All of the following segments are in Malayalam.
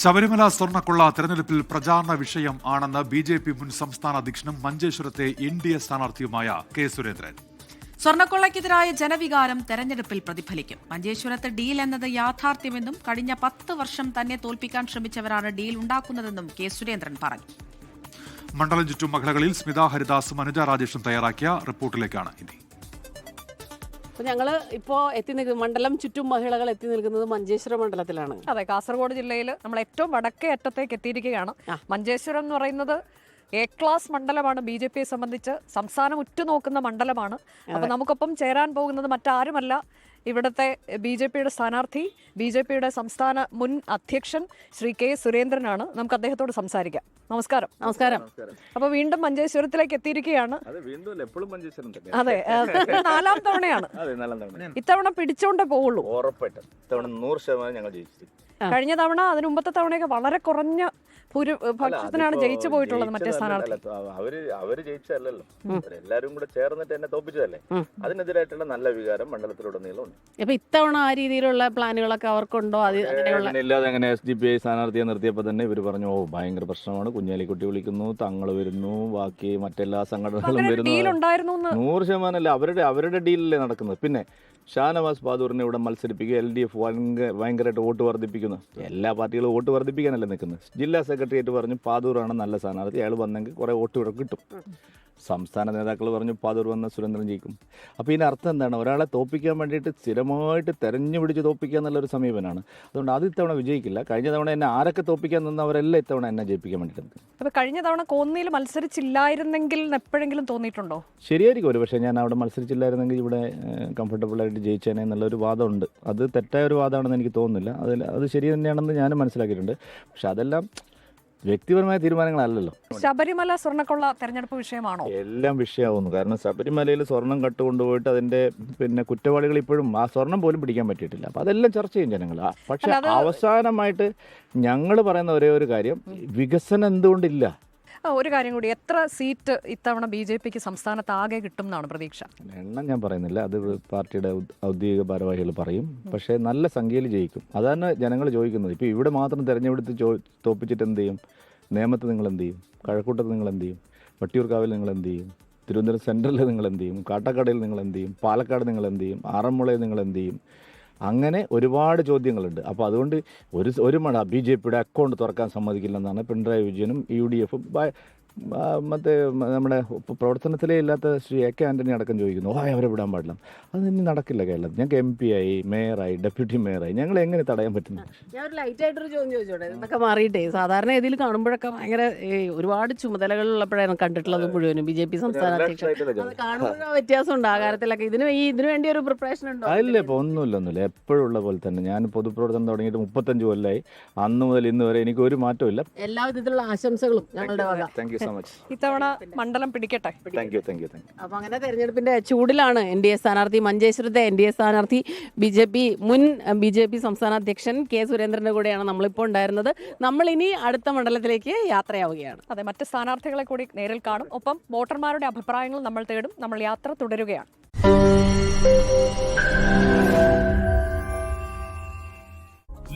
ശബരിമല സ്വർണ്ണക്കൊള്ള തെരഞ്ഞെടുപ്പിൽ പ്രചാരണ വിഷയം ആണെന്ന് ബി.ജെ.പി. മുൻ സംസ്ഥാന അധ്യക്ഷനും മഞ്ചേശ്വരത്തെ എൻ.ഡി.എ സ്ഥാനാർത്ഥിയുമായ കെ സുരേന്ദ്രൻ. സ്വർണ്ണക്കൊള്ളയ്ക്കെതിരായ ജനവികാരം തെരഞ്ഞെടുപ്പിൽ പ്രതിഫലിക്കും. മഞ്ചേശ്വരത്ത് ഡീൽ എന്നത് യാഥാർത്ഥ്യമെന്നും കഴിഞ്ഞ 10 വർഷം തന്നെ തോൽപ്പിക്കാൻ ശ്രമിച്ചവരാണ് ഡീൽ ഉണ്ടാക്കുന്നതെന്നും കെ സുരേന്ദ്രൻ പറഞ്ഞു. മണ്ഡലം ചുറ്റും മഹിളകളിൽ സ്മിത ഹരിദാസും അനുജ രാജേഷും തയ്യാറാക്കിയ റിപ്പോർട്ടിലേക്കാണ് ഇനി. ഞങ്ങൾ ഇപ്പോൾ മണ്ഡലം ചുറ്റും മഹിളകൾ എത്തി നിൽക്കുന്നത് മഞ്ചേശ്വരം മണ്ഡലത്തിലാണ്. അതെ, കാസർഗോഡ് ജില്ലയിൽ നമ്മൾ ഏറ്റവും വടക്കേ അറ്റത്തേക്ക് എത്തിയിരിക്കുകയാണ്. മഞ്ചേശ്വരം എന്ന് പറയുന്നത് എ ക്ലാസ് മണ്ഡലമാണ്. ബി.ജെ.പിയെ സംബന്ധിച്ച് സംസ്ഥാനം ഉറ്റുനോക്കുന്ന മണ്ഡലമാണ്. അപ്പൊ നമുക്കൊപ്പം ചേരാൻ പോകുന്നത് മറ്റാരുമല്ല, ഇവിടുത്തെ ബി.ജെ.പിയുടെ സ്ഥാനാർത്ഥി, ബി.ജെ.പിയുടെ സംസ്ഥാന മുൻ അധ്യക്ഷൻ ശ്രീ കെ സുരേന്ദ്രനാണ്. നമുക്ക് അദ്ദേഹത്തോട് സംസാരിക്കാം. നമസ്കാരം. നമസ്കാരം. അപ്പൊ വീണ്ടും മഞ്ചേശ്വരത്തിലേക്ക് എത്തിയിരിക്കുകയാണ്. അതെ, 4ാം തവണയാണ്. ഇത്തവണ പിടിച്ചോണ്ടേ പോവുള്ളൂ. കഴിഞ്ഞ തവണ അതിന് മുമ്പത്തെ തവണയൊക്കെ വളരെ കുറഞ്ഞ ഭൂരിപക്ഷത്തിനാണ് ജയിച്ചു പോയിട്ടുള്ളത് മറ്റേ സ്ഥാനാർത്ഥി. അവര് ജയിച്ചല്ലോ, എല്ലാരും കൂടെ ചേർന്നിട്ട് എന്നെ തോപ്പിച്ചതല്ലേ. അതിനെതിരായിട്ടുള്ള നല്ല വികാരം മണ്ഡലത്തിലുടനീളം ഉണ്ട്. അപ്പൊ ഇത്തവണ ആ രീതിയിലുള്ള പ്ലാനുകളൊക്കെ അവർക്കുണ്ടോ? ഇല്ലാതെ അങ്ങനെ SDPI സ്ഥാനാർത്ഥിയെ നിർത്തിയപ്പോ തന്നെ ഇവര് പറഞ്ഞു, ഓ ഭയങ്കര പ്രശ്നമാണ്, കുഞ്ഞാലിക്കുട്ടി വിളിക്കുന്നു, തങ്ങൾ വരുന്നു, ബാക്കി മറ്റെല്ലാ സംഘടനകളും വരുന്നു. 100% അല്ല, അവരുടെ ഡീലല്ലേ നടക്കുന്നത്. പിന്നെ ഷാനവാസ് പാദൂറിനെ ഇവിടെ മത്സരിപ്പിക്കുക, LDF ഭയങ്കരമായിട്ട് വോട്ട് വർദ്ധിപ്പിക്കുന്നു. എല്ലാ പാർട്ടികളും വോട്ട് വർദ്ധിപ്പിക്കാനല്ലേ നിൽക്കുന്നത്. ജില്ലാ സെക്രട്ടേറിയറ്റ് പറഞ്ഞു പാദൂറാണ് നല്ല സ്ഥാനാർത്ഥി, അയാൾ വന്നെങ്കിൽ കുറേ വോട്ട് ഇവിടെ കിട്ടും. സംസ്ഥാന നേതാക്കൾ പറഞ്ഞു പാദൂർ വന്ന സുരേന്ദ്രൻ ജയിക്കും. അപ്പോൾ ഇതിൻ്റെ അർത്ഥം എന്താണ്? ഒരാളെ തോപ്പിക്കാൻ വേണ്ടിയിട്ട് സ്ഥിരമായിട്ട് തെരഞ്ഞു പിടിച്ച് തോപ്പിക്കുക എന്നുള്ളൊരു സമീപനമാണ്. അതുകൊണ്ട് അത് ഇത്തവണ വിജയിക്കില്ല. കഴിഞ്ഞ തവണ എന്നെ ആരൊക്കെ തോപ്പിക്കാൻ നിന്നവരെല്ലാം ഇത്തവണ എന്നെ ജയിപ്പിക്കാൻ വേണ്ടിയിട്ട്. അപ്പോൾ കഴിഞ്ഞ തവണ കോന്നിയിൽ മത്സരിച്ചില്ലായിരുന്നെങ്കിൽ എപ്പോഴെങ്കിലും തോന്നിയിട്ടുണ്ടോ? ശരിയായിരിക്കും, ഒരു പക്ഷേ ഞാൻ അവിടെ മത്സരിച്ചില്ലായിരുന്നെങ്കിൽ ഇവിടെ കംഫർട്ടബിളായിട്ട് ജയിച്ചേനെ എന്നുള്ളൊരു വാദമുണ്ട്. അത് തെറ്റായ ഒരു വാദമാണെന്ന് എനിക്ക് തോന്നുന്നില്ല. അത് ശരി തന്നെയാണെന്ന് ഞാനും മനസ്സിലാക്കിയിട്ടുണ്ട്. പക്ഷെ അതെല്ലാം വ്യക്തിപരമായ തീരുമാനങ്ങളല്ലല്ലോ. ശബരിമല സ്വർണ്ണക്കൊള്ള തെരഞ്ഞെടുപ്പ് വിഷയമാണോ? എല്ലാം വിഷയമാവുന്നു. കാരണം ശബരിമലയിൽ സ്വർണം കട്ടുകൊണ്ടുപോയിട്ട് അതിന്റെ കുറ്റവാളികൾ ഇപ്പോഴും ആ സ്വർണം പോലും പിടിക്കാൻ പറ്റിയിട്ടില്ല. അപ്പൊ അതെല്ലാം ചർച്ച ചെയ്യും ജനങ്ങൾ. പക്ഷെ അവസാനമായിട്ട് ഞങ്ങൾ പറയുന്ന ഒരേ ഒരു കാര്യം, വികസനം എന്തുകൊണ്ടില്ല. ഒരു കാര്യം കൂടി, എത്ര സീറ്റ് ഇത്തവണ ബി.ജെ.പിക്ക് സംസ്ഥാനത്ത് ആകെ കിട്ടും എന്നാണ് പ്രതീക്ഷ? എണ്ണം ഞാൻ പറയുന്നില്ല, അത് പാർട്ടിയുടെ ഔദ്യോഗിക ഭാരവാഹികൾ പറയും. പക്ഷേ നല്ല സംഖ്യയിൽ ജയിക്കും. അതാണ് ജനങ്ങൾ ചോദിക്കുന്നത്. ഇപ്പോൾ ഇവിടെ മാത്രം തിരഞ്ഞെടുത്ത് തോപ്പിച്ചിട്ട് എന്ത് ചെയ്യും? നേമത്ത് നിങ്ങൾ എന്ത് ചെയ്യും? കഴക്കൂട്ടത്ത് നിങ്ങൾ എന്ത് ചെയ്യും? വട്ടിയൂർക്കാവിൽ നിങ്ങൾ എന്ത് ചെയ്യും? തിരുവനന്തപുരം സെൻട്രലിൽ നിങ്ങൾ എന്ത് ചെയ്യും? കാട്ടക്കടയിൽ നിങ്ങൾ എന്ത് ചെയ്യും? പാലക്കാട് നിങ്ങൾ എന്ത് ചെയ്യും? ആറന്മുളയിൽ നിങ്ങൾ എന്ത് ചെയ്യും? അങ്ങനെ ഒരുപാട് ചോദ്യങ്ങളുണ്ട്. അപ്പോൾ അതുകൊണ്ട് ഒരു മഴ ബി.ജെ.പിയുടെ അക്കൗണ്ട് തുറക്കാൻ സമ്മതിക്കില്ലെന്നാണ് പിണറായി വിജയനും UDF മറ്റേ നമ്മുടെ പ്രവർത്തനത്തിലേ ഇല്ലാത്ത ശ്രീ A.K. ആൻ്റണി അടക്കം ചോദിക്കുന്നു, അവരെ വിടാൻ പാടില്ല. അത് ഇനി നടക്കില്ല കേരളത്തിൽ. ഞങ്ങൾക്ക് MP ആയി, മേയറായി, ഡെപ്യൂട്ടി മേയറായി, ഞങ്ങൾ എങ്ങനെ തടയാൻ പറ്റുന്നു? ഞാൻ ഒരു ലൈറ്റായിട്ടൊരു ചോദ്യം ചോദിച്ചോട്ടെ. ഇതൊക്കെ മാറിയിട്ടേ സാധാരണ ഇതിൽ കാണുമ്പോഴൊക്കെ ഭയങ്കര ഒരുപാട് ചുമതലകളുള്ളപ്പോഴാണ് കണ്ടിട്ടുള്ളത് മുഴുവനും B.J.P. സംസ്ഥാന അധ്യക്ഷൻ. കാണുമ്പോൾ വ്യത്യാസമുണ്ട് ആ കാര്യത്തിലൊക്കെ. ഇതിന് വേണ്ടി ഒരു പ്രിപ്പറേഷൻ ഉണ്ടോ? അല്ല, ഇപ്പോൾ ഒന്നുമില്ല. എപ്പോഴുള്ള പോലെ തന്നെ. ഞാൻ പൊതുപ്രവർത്തനം തുടങ്ങിയിട്ട് 35 കൊല്ലമായി. അന്ന് മുതൽ ഇന്ന് വരെ എനിക്ക് ഒരു മാറ്റവും ഇല്ല. എല്ലാവിധത്തിലുള്ള ആശംസകളും ഞങ്ങളുടെ വക. Thank you. ഇത്തവണ മണ്ഡലം പിടിക്കട്ടെ. അപ്പൊ അങ്ങനെ തെരഞ്ഞെടുപ്പിന്റെ ചൂടിലാണ് NDA സ്ഥാനാർത്ഥി, മഞ്ചേശ്വരത്തെ NDA സ്ഥാനാർത്ഥി, മുൻ ബി.ജെ.പി. സംസ്ഥാന അധ്യക്ഷൻ കെ സുരേന്ദ്രന്റെ കൂടെയാണ് നമ്മളിപ്പോൾ ഉണ്ടായിരുന്നത്. നമ്മൾ ഇനി അടുത്ത മണ്ഡലത്തിലേക്ക് യാത്രയാവുകയാണ്. അതെ, മറ്റ് സ്ഥാനാർത്ഥികളെ കൂടി നേരിൽ കാണും. ഒപ്പം വോട്ടർമാരുടെ അഭിപ്രായങ്ങൾ നമ്മൾ തേടും. നമ്മൾ യാത്ര തുടരുകയാണ്.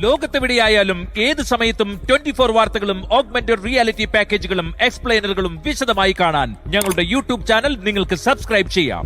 ലോകത്തെവിടെയായാലും ഏത് സമയത്തും 24 വാർത്തകളും ഓഗ്മെന്റഡ് റിയാലിറ്റി പാക്കേജുകളും എക്സ്പ്ലെയിനറുകളും വിശദമായി കാണാൻ ഞങ്ങളുടെ YouTube ചാനൽ നിങ്ങൾക്ക് സബ്സ്ക്രൈബ് ചെയ്യാം.